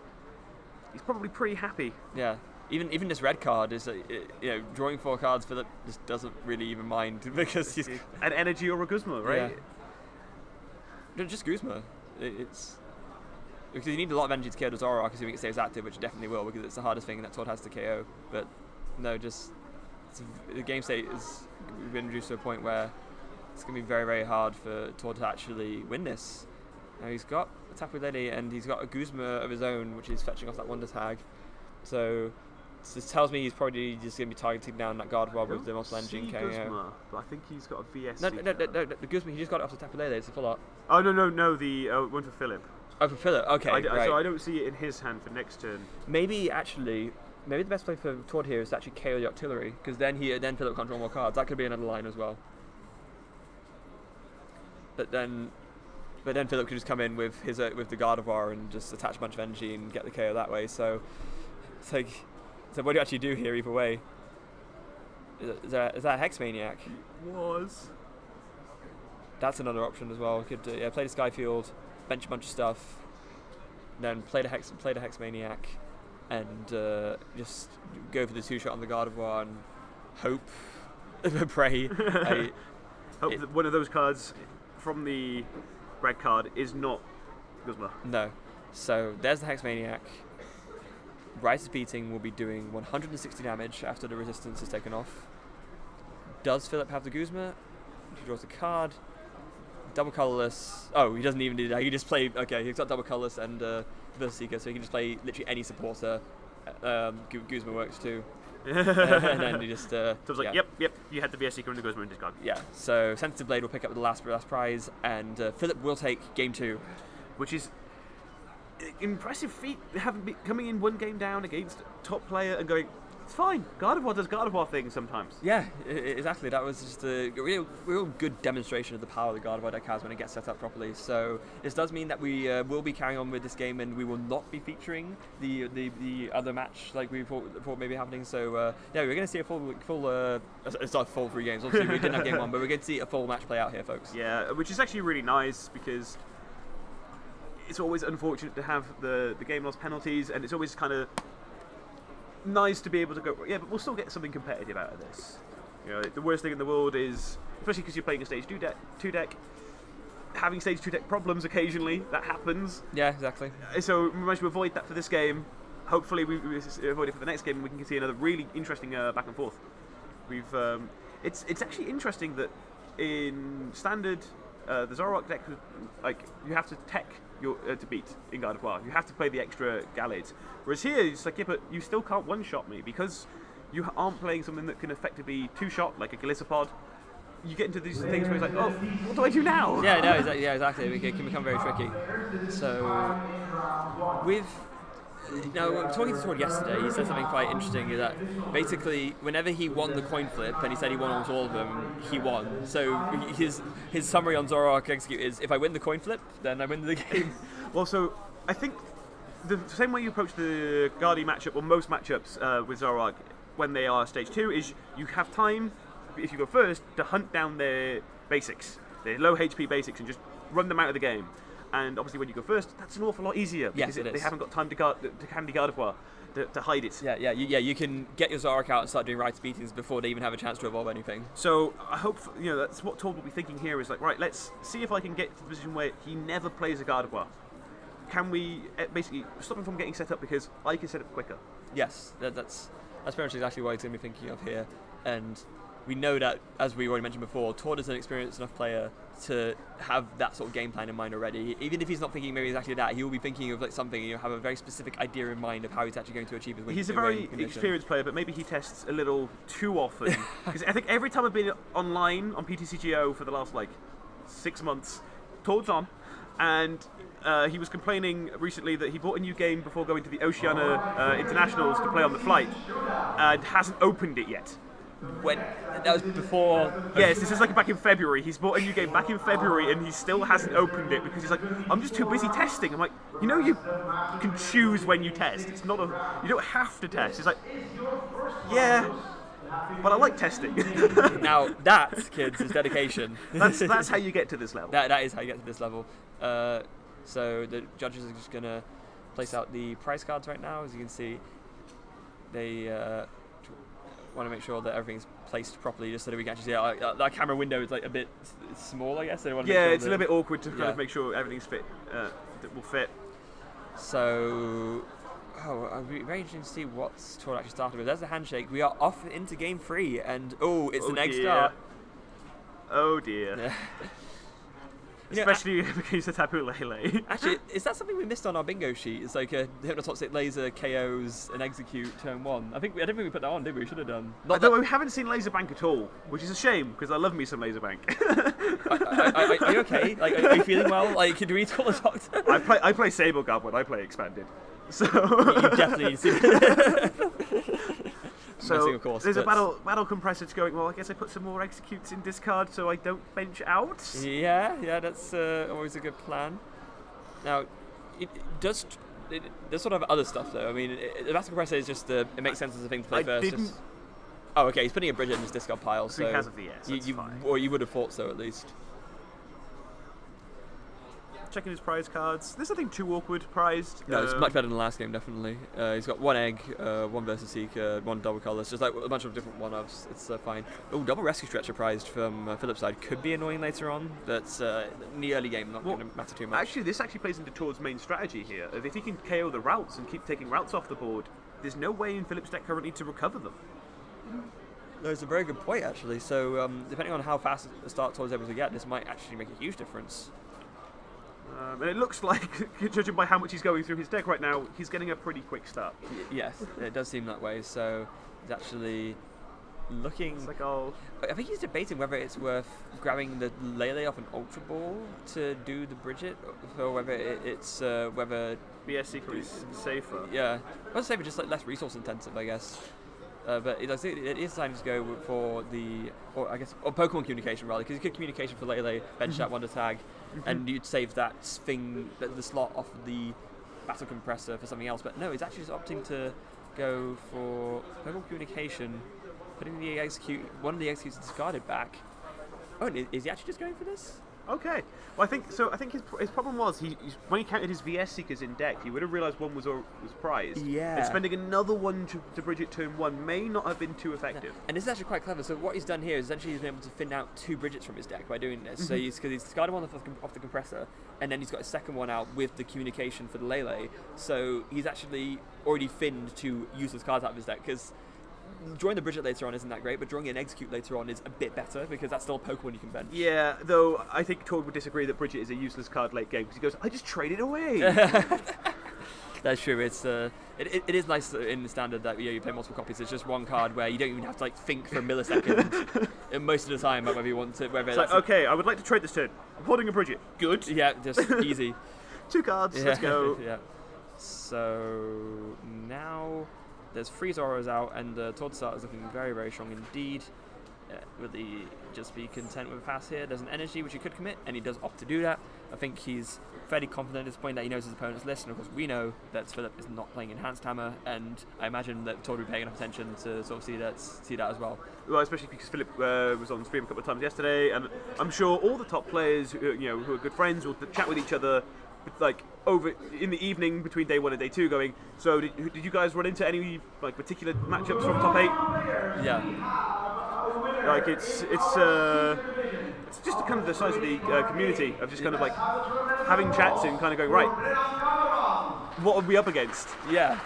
probably pretty happy. Yeah. Even this red card is, drawing 4 cards, Philip just doesn't really even mind because he's an energy or a Guzma, right? Yeah. Just Guzma. It's because you need a lot of energy to KO the Zoroark, assuming it stays active, which it definitely will, because it's the hardest thing that Tord has to KO. But no, the game state is been reduced to a point where it's going to be very, very hard for Tord to actually win this. Now he's got a Tapu Lele and he's got a Guzma of his own, which is fetching off that Wonder Tag. So this tells me he's probably just going to be targeting down that Gardevoir with the Multiple Energy and KO. Guzma, but I think he's got a VS. No, the Guzma, he just got it off the Tapu Lele, it's a full art. Oh, no, the one for Philip. Oh, for Philip, okay, right. So I don't see it in his hand for next turn. Maybe, actually, maybe the best play for Tord here is to actually KO the artillery, because then Philipp can't draw more cards. That could be another line as well. But then Philipp could just come in with his with the Gardevoir and just attach a bunch of energy and get the KO that way. So it's like, so what do you actually do here either way? Is that a Hex Maniac? It was. That's another option as well. Could play the Skyfield, bench a bunch of stuff, then play the Hex Maniac, and just go for the 2-shot on the Gardevoir and hope, pray. Hope that one of those cards from the red card is not Guzma. No. So there's the Hex Maniac. Rise Beating will be doing 160 damage after the resistance is taken off. Does Philipp have the Guzma? He draws a card. Double colorless. Oh, he doesn't even do that. He just play. Okay, he's got double colorless and Seeker, so he can just play literally any supporter. Guzma works too. And then he just. So it's like, yep. You had the VS Seeker and the Guzma in discard. Yeah. So Sensitive Blade will pick up the last prize, and Philipp will take game 2, which is impressive feat. Coming in one game down against top player and going, it's fine. Gardevoir does Gardevoir things sometimes. Yeah, exactly. That was just a real good demonstration of the power the Gardevoir deck has when it gets set up properly. So this does mean that we will be carrying on with this game, and we will not be featuring the other match like we thought maybe happening. So yeah, we're going to see a full. It's not full 3 games. Obviously, we didn't have game 1, but we're going to see a full match play out here, folks. Yeah, which is actually really nice because it's always unfortunate to have the game loss penalties, and it's always kind of nice to be able to go, yeah, but we'll still get something competitive out of this. You know, the worst thing in the world is, especially because you're playing a stage 2 deck, having stage 2 deck problems occasionally. That happens. Yeah, exactly. So we managed to avoid that for this game. Hopefully we avoid it for the next game, and we can see another really interesting back and forth. It's actually interesting that in standard the Zoroark deck, like, you have to tech to beat in Gardevoir. You have to play the extra Gallade. Whereas here, it's like, yeah, but you still can't one-shot me because you aren't playing something that can effectively 2-shot, like a Galissapod. You get into these things where it's like, oh, what do I do now? Yeah, no, exactly. It can become very tricky. So, talking to Tord yesterday, he said something quite interesting, is that basically whenever he won the coin flip, and he said he won almost all of them, he won. So his summary on Zoroark Exeggcute is, if I win the coin flip, then I win the game. Well, so I think the same way you approach the Guardi matchup, or most matchups with Zoroark when they are stage 2, is you have time, if you go first, to hunt down their basics, their low HP basics, and just run them out of the game. And obviously when you go first, that's an awful lot easier, because they haven't got time to candy Gardevoir to hide it. Yeah, you can get your Zoroark out and start doing Rites Beatings before they even have a chance to evolve anything. So I hope, that's what Tord will be thinking here, is like, right, let's see if I can get to the position where he never plays a Gardevoir. Can we basically stop him from getting set up, because I can set up quicker? Yes, that's pretty much exactly what he's going to be thinking of here. And we know that, as we already mentioned before, Tord is an experienced enough player to have that sort of game plan in mind already. Even if he's not thinking maybe exactly that, he will be thinking of like something, and you'll have a very specific idea in mind of how he's actually going to achieve his win. He's a very experienced player, but maybe he tests a little too often. Because I think every time I've been online on PTCGO for the last 6 months, Tord's on, and he was complaining recently that he bought a new game before going to the Oceania Internationals to play on the flight, and hasn't opened it yet. When that was before. Yes, this is back in February. He's bought a new game back in February, and he still hasn't opened it because he's like, I'm just too busy testing. I'm like, you can choose when you test. It's not you don't have to test. He's like, yeah, but I like testing. Now that, kids, is dedication. That's how you get to this level. That is how you get to this level. So the judges are just gonna place out the prize cards right now. As you can see, they want to make sure that everything's placed properly, just so that we can actually see that camera window is a bit small, I guess. So it's a little bit awkward to kind of make sure everything's fit, that will fit. So, it'll be very interesting to see what Tord actually started with. There's the handshake. We are off into game 3, and it's an egg start. Oh dear. Yeah. Especially against the Tapu Lele. Actually, is that something we missed on our bingo sheet? It's like a Hypnotoxic Laser KOs and Exeggcute turn 1. I don't think we put that on, did we? We should have done. We haven't seen Laser Bank at all, which is a shame, because I love me some Laser Bank. Are you okay? Are you feeling well? Do we call a doctor? I play Sable Goblin. I play Expanded. So you definitely need to. missing, of course. There's a battle compressor going, well, I guess I put some more Exeggcutes in discard so I don't bench out? Yeah, that's always a good plan. Now, it does sort of have other stuff, though. I mean, the battle compressor is just, it makes sense as a thing to play first. Oh, okay, he's putting a Bridget in his discard pile, so because of the that's fine. Or you would have thought so, at least. Checking his prize cards. There's nothing too awkward prized. No, it's much better than the last game, definitely. He's got one egg, one Versus Seeker, one double colours, just like a bunch of different one-offs. It's fine. Oh, double Rescue Stretcher prized from Philipp's side. Could be annoying later on. That's in the early game, not going to matter too much. Actually, this actually plays into Tord's main strategy here. If he can KO the routes and keep taking routes off the board, there's no way in Philipp's deck currently to recover them. No, it's a very good point, actually. So, depending on how fast the start Tord's able to get, this might actually make a huge difference. And it looks like, judging by how much he's going through his deck right now, he's getting a pretty quick start. Yes, it does seem that way. So he's actually looking... It's like, oh... I think he's debating whether it's worth grabbing the Lele off an Ultra Ball to do the Bridget, or whether it's... whether... BS Seeker is safer. Yeah. I was safer, just like less resource intensive, I guess. But it is time to go for the, or Pokemon Communication rather, because you could Communication for Lele, bench that one to tag, and you'd save that thing, the slot off the Battle Compressor for something else. But no, he's actually just opting to go for Pokemon Communication, putting the one of the Exeggcutes discarded back. Oh, and is he actually just going for this? Okay. Well, I think his problem was when he counted his VS Seekers in deck, he would have realised one was prized. Yeah. And spending another one to Bridget turn 1 may not have been too effective. Yeah. And this is actually quite clever. So what he's done here is essentially he's been able to thin out 2 Bridgets from his deck by doing this. So he's discarded one off the compressor, and then he's got a second one out with the Communication for the Lele. So he's actually already thinned 2 useless cards out of his deck, because drawing the Bridget later on isn't that great, but drawing an Exeggcute later on is a bit better, because that's still a Pokemon you can bench. Yeah, though I think Tord would disagree that Bridget is a useless card late game, because he goes, I just traded away. That's true. It is nice in the standard that you play multiple copies. It's just one card where you don't even have to think for a millisecond and most of the time about whether you want to. Whether it's like, okay, I would like to trade this turn. I'm holding a Bridget. Good. Yeah, just easy. 2 cards. Let's go. Yeah. So now there's 3 Zoros out, and Tord start is looking very, very strong indeed. Will he just be content with a pass here? There's an energy which he could commit, and he does opt to do that. I think he's fairly confident at this point that he knows his opponent's list, and of course we know that Philip is not playing Enhanced Hammer, and I imagine that Tord will be paying enough attention to sort of see that as well. Well, especially because Philip was on stream a couple of times yesterday, and I'm sure all the top players, who are good friends, will chat with each other, like over in the evening between day 1 and day 2, going, so did you guys run into any like particular matchups from top 8? Yeah. Like it's just kind of the size of the community of just kind of like having chats and kind of going, right, what are we up against? Yeah.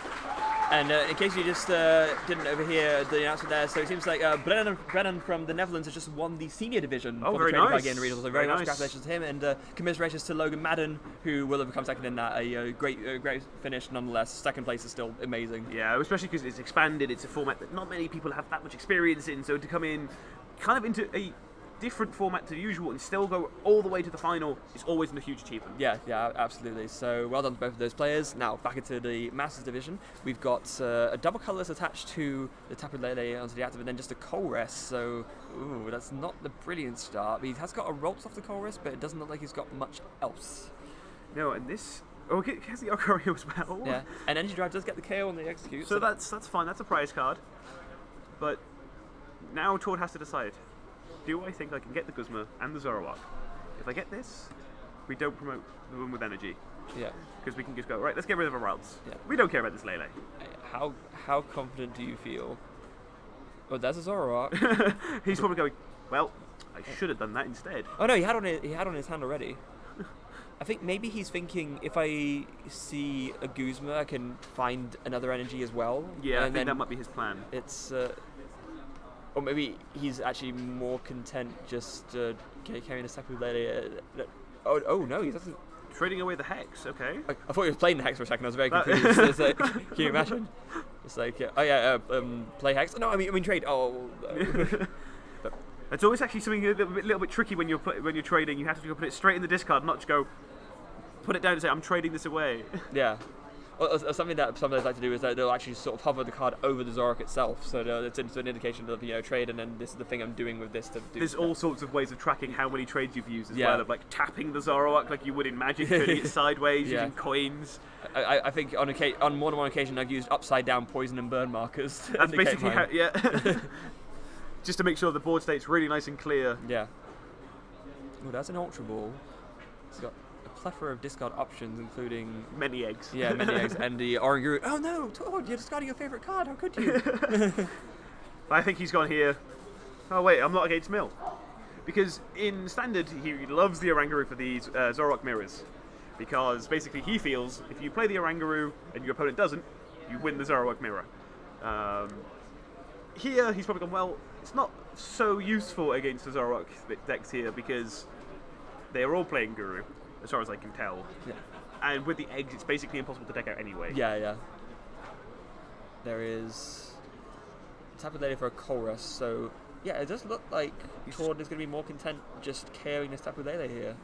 And in case you just didn't overhear the announcement there, so it seems like Brennan from the Netherlands has just won the senior division for the very Trading nice. Card Game Regionals. So very much congratulations to him, and commiserations to Logan Madden, who will have become second in that. A great finish nonetheless. Second place is still amazing. Yeah, especially because it's expanded. It's a format that not many people have that much experience in, so to come in kind of into a different format to the usual and still go all the way to the final is always a huge achievement. Yeah, absolutely. So well done to both of those players. Now back into the Masters division, we've got a double colourless attached to the Tapu Lele onto the active, and then just a Colress. So that's not the brilliant start. He has got a Rolps off the Colress, but it doesn't look like he's got much else. No, and this. Oh, he has the Okario as well. Yeah, and Energy Drive does get the KO on the Exeggcute. So that's fine. That's a prize card. But now Tord has to decide. Do I think I can get the Guzma and the Zoroark? If I get this, we don't promote the one with energy. Yeah. Because we can just go, right, let's get rid of our routes. Yeah. We don't care about this Lele. How confident do you feel? Oh, that's a Zoroark. He's probably going, well, I should have done that instead. Oh no, he had on his hand already. I think maybe he's thinking, if I see a Guzma, I can find another energy as well. Yeah, I think that might be his plan. It's... or maybe he's actually more content just carrying a Tapu Lele. Oh no, he doesn't. Trading away the Hex, okay. I thought he was playing the Hex for a second. I was very confused. It's like, can you imagine? It's like, play Hex. No, I mean trade. Oh. But it's always actually something a little bit tricky when you're trading. You have to put it straight in the discard, not just go put it down and say I'm trading this away. Yeah. Or something that some players like to do is that they'll actually sort of hover the card over the Zoroark itself, so it's an indication of trade, and then this is the thing I'm doing with this to do. There's all sorts of ways of tracking how many trades you've used as well, of like tapping the Zoroark like you would in Magic, turning it sideways, using coins. I think on more than one occasion I've used upside down poison and burn markers. That's basically how, just to make sure the board state's really nice and clear. Yeah. Oh, that's an Ultra Ball. It's got a plethora of discard options, including many eggs. Yeah, many eggs, and the Oranguru. Oh no, Todd, you're discarding your favourite card. How could you? I think he's gone here. Oh wait, I'm not against Mill, because in Standard he loves the Oranguru for these Zoroark mirrors, because basically he feels if you play the Oranguru and your opponent doesn't, you win the Zoroark mirror. Here he's probably gone, well, it's not so useful against the Zoroark decks here because they're all playing Guru, as far as I can tell. Yeah. And with the eggs, it's basically impossible to deck out anyway. Yeah. There is Tapu Lele for a Chorus, so yeah, it does look like Tord is going to be more content just carrying this Tapu Lele here.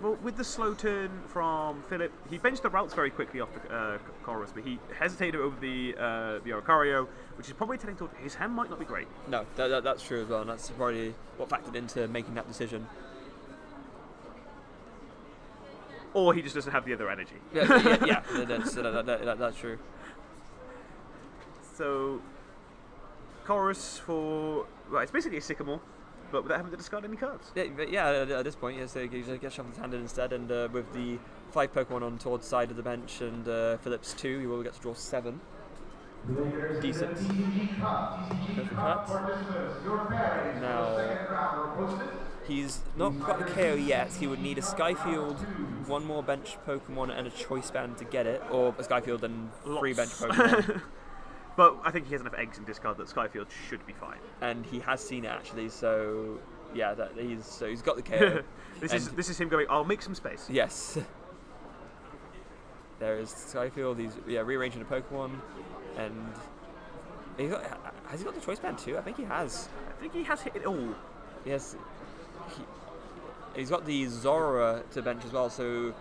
Well, with the slow turn from Philip, he benched the routes very quickly off the Chorus, but he hesitated over the Oricario, which is probably telling Tord his hand might not be great. No, that's true as well, and that's probably what factored into making that decision. Or he just doesn't have the other energy. Yeah, that's true. So, Chorus for... Well, it's basically a Sycamore, but without having to discard any cards. Yeah, at this point, so he gets shuffled his hand in instead, and with the 5 Pokemon on Tord's side of the bench and Philip's 2, he will get to draw 7. Decent. Now, he's not got the KO yet. He would need a Skyfield, 1 more bench Pokemon, and a Choice Band to get it, or a Skyfield and 3 bench Pokemon. But I think he has enough eggs in discard that Skyfield should be fine. And he has seen it actually, so yeah, he's got the KO. This is him going, I'll make some space. Yes. There is Skyfield. He's rearranging a Pokemon, and has he got the Choice Band too? I think he has. I think he has hit it all. Yes. He's got the Zora to bench as well, so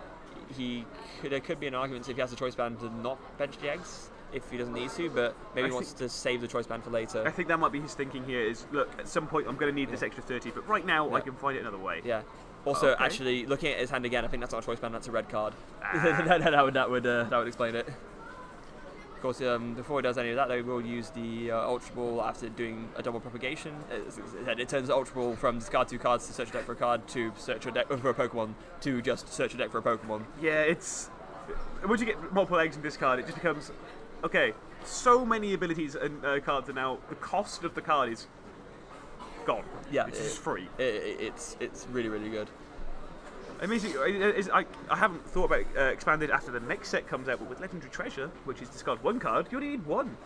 there could be an argument if he has the Choice Band to not bench the eggs if he doesn't need to, but maybe he wants to save the Choice Band for later. I think that might be his thinking here is, look, at some point I'm going to need this extra 30, but right now I can find it another way. Yeah. Also, actually, looking at his hand again, I think that's not a Choice Band, that's a red card. that would explain it. Of course, before he does any of that, they will use the Ultra Ball after doing a double propagation. It turns the Ultra Ball from discard 2 cards to search a deck for a card to search a deck for a Pokemon to just search a deck for a Pokemon. Yeah, it's... Once you get multiple eggs in discard, it just becomes... Okay, so many abilities and cards are now... The cost of the card is gone. Yeah, it's just free. It's really, really good. Amazing. I haven't thought about expanded after the next set comes out, but with Legendary Treasure, which is discard 1 card, you only need 1.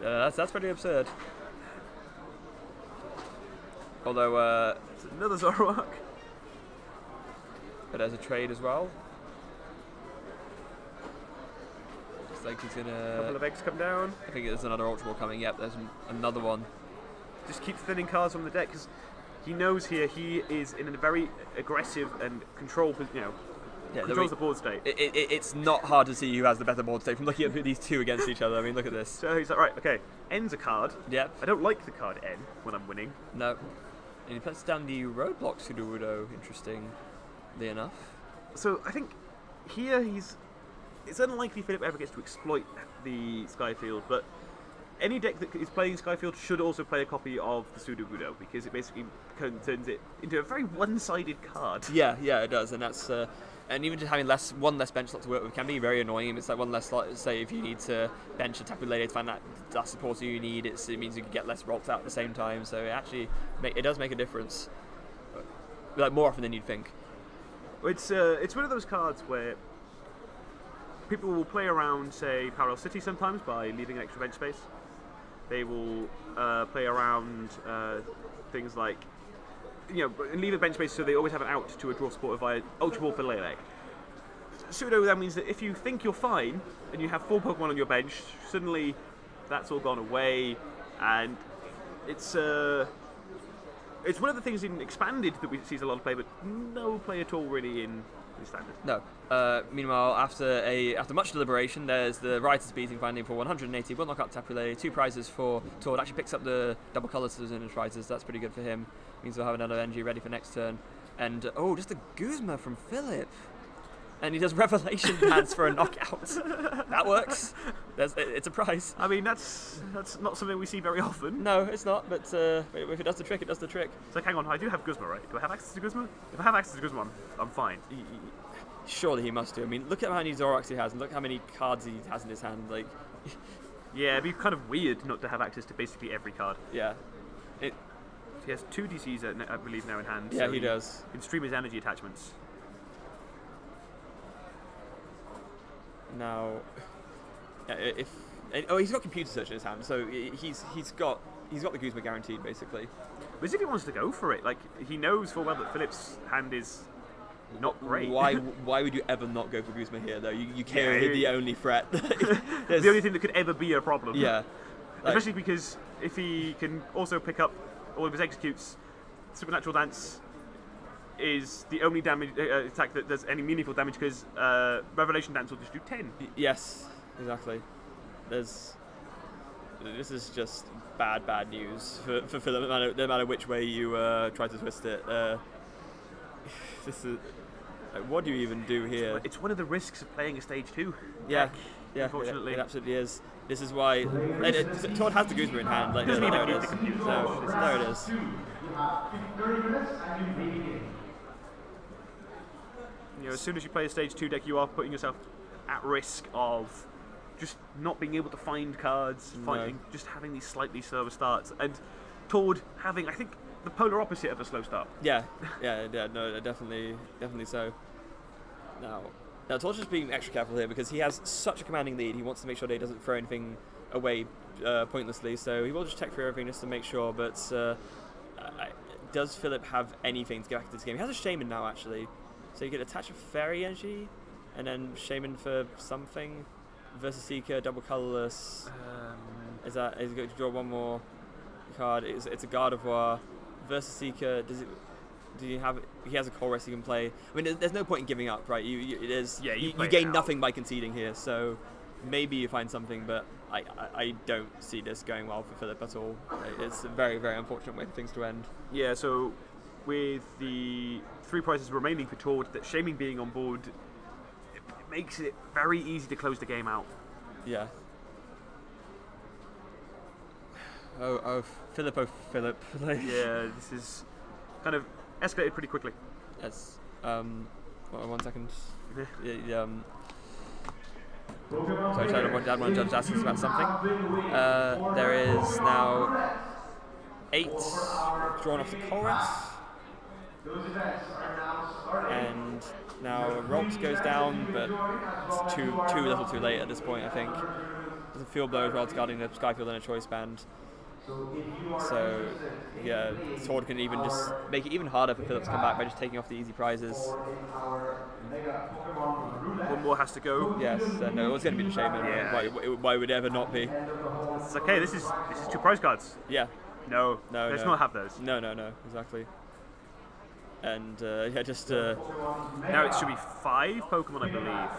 That's pretty absurd. Although it's another Zoroark. But there's a trade as well. Looks like he's gonna. A couple of eggs come down. I think there's another Ultra Ball coming. Yep, there's another one. Just keep thinning cards from the deck because he knows here he is in a very aggressive and controls the board state. It's not hard to see who has the better board state from looking at these two against each other. I mean, look at this. So he's like, right, okay, N's a card. Yep. I don't like the card N when I'm winning. No. And he puts down the roadblock Sudowoodo, interestingly enough. So I think here it's unlikely Philip ever gets to exploit the Skyfield, but any deck that is playing Skyfield should also play a copy of the Sudowoodo because it basically turns it into a very one-sided card. Yeah, it does, and that's and even just having one less bench slot to work with can be very annoying. It's like one less slot. Say if you need to bench a Tapu Lele to find that supporter you need, it means you can get less rolls out at the same time. So it does make a difference, like more often than you'd think. It's one of those cards where people will play around, say, Parallel City sometimes by leaving an extra bench space. They will play around things like, leave a bench space so they always have an out to a draw supporter via Ultra Ball for Lele. Pseudo then means that if you think you're fine and you have 4 Pokemon on your bench, suddenly that's all gone away, and it's one of the things in Expanded that we see a lot of play, but no play at all really in Is standard. No. Meanwhile, after much deliberation, there's the Writer's Beating finding for 180, one knockout Tapu Lele, 2 prizes for Tord. Actually picks up the double colours in his prizes. That's pretty good for him. Means we'll have another energy ready for next turn. And just a Guzma from Philip. And he does Revelation Dance for a knockout. That works. It's a prize. I mean, that's not something we see very often. No, it's not. But if it does the trick, it does the trick. So hang on, I do have Guzma, right? Do I have access to Guzma? If I have access to Guzma, I'm fine. Surely he must do. I mean, look at how many Zoroarks he has, and look how many cards he has in his hand. Like, yeah, it'd be kind of weird not to have access to basically every card. Yeah. He has 2 DCs, I believe, now in hand. Yeah, so he does. He can stream his energy attachments. Now, he's got computer search in his hand, so he's got the Guzma guaranteed basically. But as if he wants to go for it, like he knows full well that Philip's hand is not great. Why would you ever not go for Guzma here though? You KO the only threat. The only thing that could ever be a problem. Yeah. Especially because if he can also pick up all of his executes, Supernatural Dance is the only damage attack that does any meaningful damage, because Revelation Dance will just do 10. Yes, exactly. This is just bad news for Philip, no matter which way you try to twist it. This is what do you even do here? It's one of the risks of playing a stage 2. Yeah, unfortunately, it absolutely is. This is why Tord has the Guzma in hand. Like, doesn't even there need it the is. computer. So, there it is. As soon as you play a stage 2 deck, you are putting yourself at risk of just not being able to find cards, just having these slightly slower starts, and Tord having, I think, the polar opposite of a slow start. Yeah, no, definitely so. Now Tord's just being extra careful here because he has such a commanding lead. He wants to make sure that he doesn't throw anything away pointlessly, so he will just check through everything just to make sure. But does Philip have anything to get back into this game? He has a Shaman now, actually. So you could attach a Fairy Energy, and then Shaman for something. Versus Seeker, double colorless. Is he going to draw one more card? It's a Gardevoir. Versus Seeker, he has a Colress he can play. I mean, there's no point in giving up, right? You gain nothing by conceding here, so maybe you find something, but I don't see this going well for Philip at all. It's a very, very unfortunate way for things to end. Yeah, so with the 3 prizes remaining for Tord, that Shaming being on board, it makes it very easy to close the game out. Yeah. Philip. Yeah, this is kind of escalated pretty quickly. Yes. 1 second. Sorry, Dad wanted to ask us about something. There is now 8 drawn off the Colress. And now Rolps goes down, but it's too little too late at this point, I think. There's a field blow as well, it's guarding the Skyfield and a choice band. So, yeah, Tord can even just make it even harder for Philip to come back by just taking off the easy prizes. One more has to go. Yes, no, it was going to be the Shaman. Yeah. Why would it ever not be? It's okay, this is 2 prize cards. Yeah. No, let's not have those. No, exactly. And just now it should be 5 Pokemon, I believe.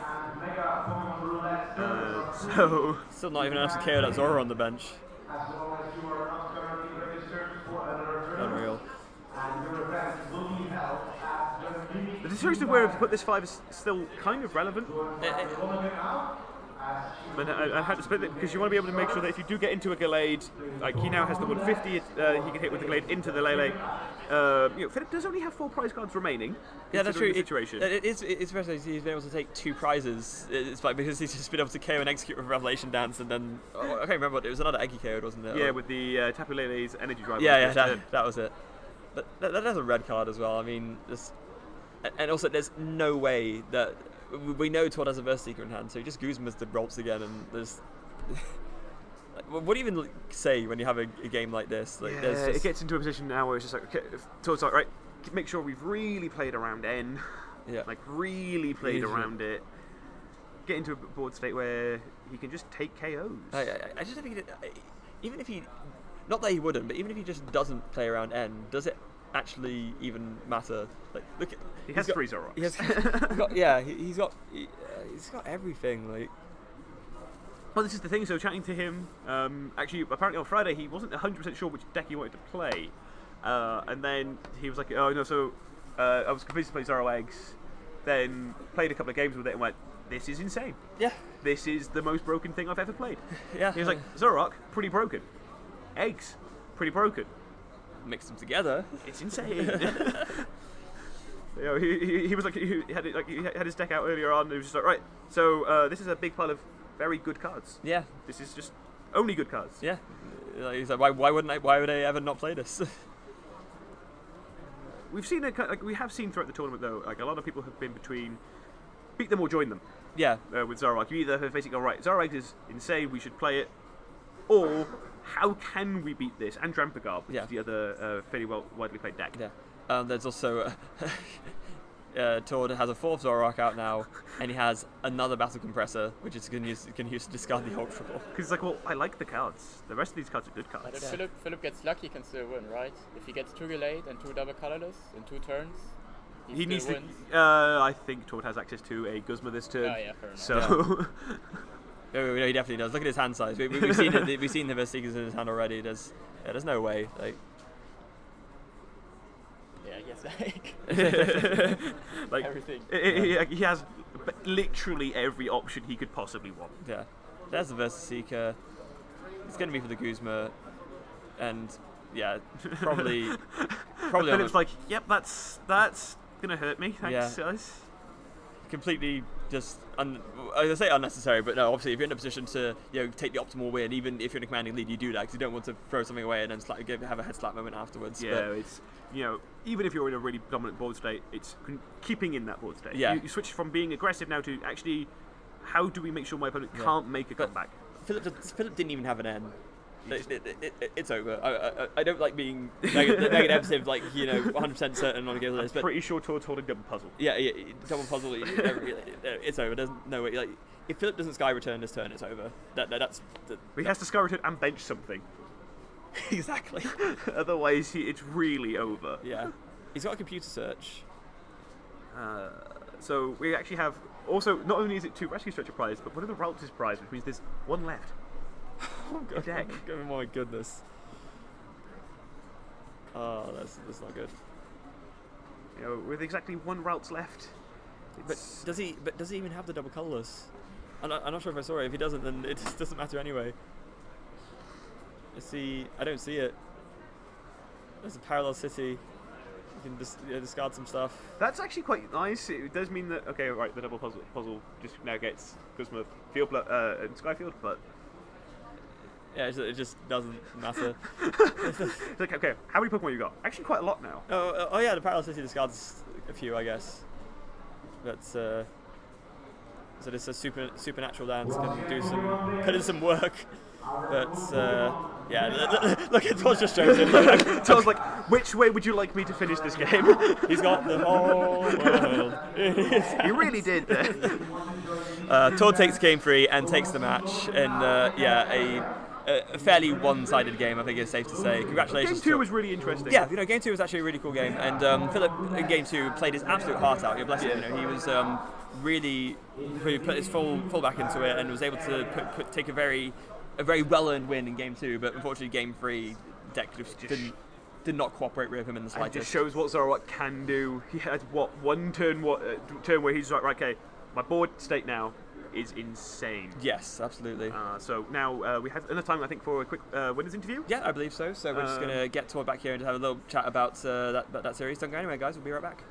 So still not even enough to KO that Zoro on the bench. Unreal. The decision of where to put this 5 is still kind of relevant. But I had to split it because you want to be able to make sure that if you do get into a Gallade, like he now has the 150, he can hit with the Gallade into the Lele. Philip does only have 4 prize cards remaining. Yeah, that's true. Situation. It's very nice. He's been able to take 2 prizes. It's like because he's just been able to KO and execute with Revelation Dance, and then I can't remember what it was. Another Eggy KO'd, wasn't it? Yeah, with the Tapu Lele's Energy Drive. Yeah, that was it. But that's a red card as well. I mean, and also there's no way that we know Tord has a Verse Seeker in hand, so he just Guzma's the Rolps again, and there's. What do you even say when you have a game like this? Like, it gets into a position now where it's just like, okay, Tord's like, right, make sure we've really played around N. Yeah. Like, really played around it. Get into a board state where he can just take KOs. I just think even if he, not that he wouldn't, but even if he just doesn't play around N, does it actually even matter. Like, look at He has 3 Zoroarks. He's got everything. Like, well, this is the thing. So chatting to him, actually, apparently on Friday he wasn't 100% sure which deck he wanted to play, and then he was like, "Oh no!" So I was convinced to play Zoro Eggs, then played a couple of games with it and went, "This is insane. yeah, This is the most broken thing I've ever played." yeah. He was like, "Zoroark, pretty broken. Eggs, pretty broken. mix them together. It's insane." You know, he was like he had his deck out earlier on. And he was just like, "Right, so this is a big pile of very good cards. Yeah, This is just only good cards." yeah. Like, he's like, why would I ever not play this? We've seen we have seen throughout the tournament though, like a lot of people have been between beat them or join them Yeah, with Zoroark. You either have basically gone, right, Zoroark is insane, we should play it, or how can we beat this? And Drampergarb, which is the other fairly widely played deck. yeah. There's also Tord has a 4th Zoroark out now, and he has another Battle Compressor, which is can use to discard the Ultra Ball. Because it's like, well, I like the cards. The rest of these cards are good cards. But if Philip gets lucky, he can still win, right? If he gets 2 Relate and 2 double colorless in 2 turns, He needs wins. to. I think Tord has access to a Guzma this turn. Oh, yeah, fair enough. So. No, he definitely does. Look at his hand size. We've seen it. We've seen the Versigas in his hand already. There's no way. Like, Yeah, yes, like everything. He has literally every option he could possibly want. yeah, there's the Versica. It's going to be for the Guzma, and yeah, probably. Philip's like, yep, that's gonna hurt me. Thanks, guys. Completely just I say unnecessary, but no, obviously if you're in a position to take the optimal win, even if you're in a commanding lead, you do that because you don't want to throw something away and then have a head slap moment afterwards. Yeah, but it's even if you're in a really dominant board state, it's keeping in that board state. Yeah. You switch from being aggressive now to actually, how do we make sure my opponent can't make a comeback? Philip didn't even have an N. It's over. I don't like being negative, like 100% certain on a game like this. But Pretty sure Tord's holding double puzzle. yeah, double puzzle. It's over. There's no way. Like, if Philip doesn't Sky Return this turn, it's over. He has to Sky Return and bench something. Exactly. Otherwise, it's really over. Yeah, he's got a computer search. So we actually have also, not only is it 2 Rescue Stretcher prize, but one of the Ralphs is prize, which means there's 1 left. Oh deck. Oh my goodness. Oh, that's not good. With exactly 1 Ralphs left. But does he even have the double colorless? I'm not sure if I saw it. If he doesn't, then it just doesn't matter anyway. I don't see it. There's a parallel city. You can discard some stuff. That's actually quite nice. It does mean that, okay, right, the double puzzle just now gets Guzma Field and Skyfield, but yeah, it just doesn't matter. it's like, okay, how many Pokemon you got? Actually, quite a lot now. Oh yeah, the parallel city discards a few, I guess. But so this supernatural dance can put in some work. But yeah, look at Tord's just chosen. Tord's like, which way would you like me to finish this game? He's got the whole world. He really did there. Tord takes game 3 and takes the match, and a fairly one-sided game, I think it's safe to say. Congratulations. Game 2 was really interesting. Yeah, game 2 was actually a really cool game, and Philip in game 2 played his absolute heart out. Bless him. He was really put his full back into it and was able to take a very well-earned win in game 2. But unfortunately, game 3 deck just did not cooperate with him in the slightest. It just shows what Zoroark can do. He had one turn where he's like, right, okay, my board state now is insane. Yes, absolutely. So now we have enough time, I think, for a quick winners interview. Yeah, I believe so. So we're just going to get Tord back here and just have a little chat about that series. Don't go anywhere, guys. We'll be right back.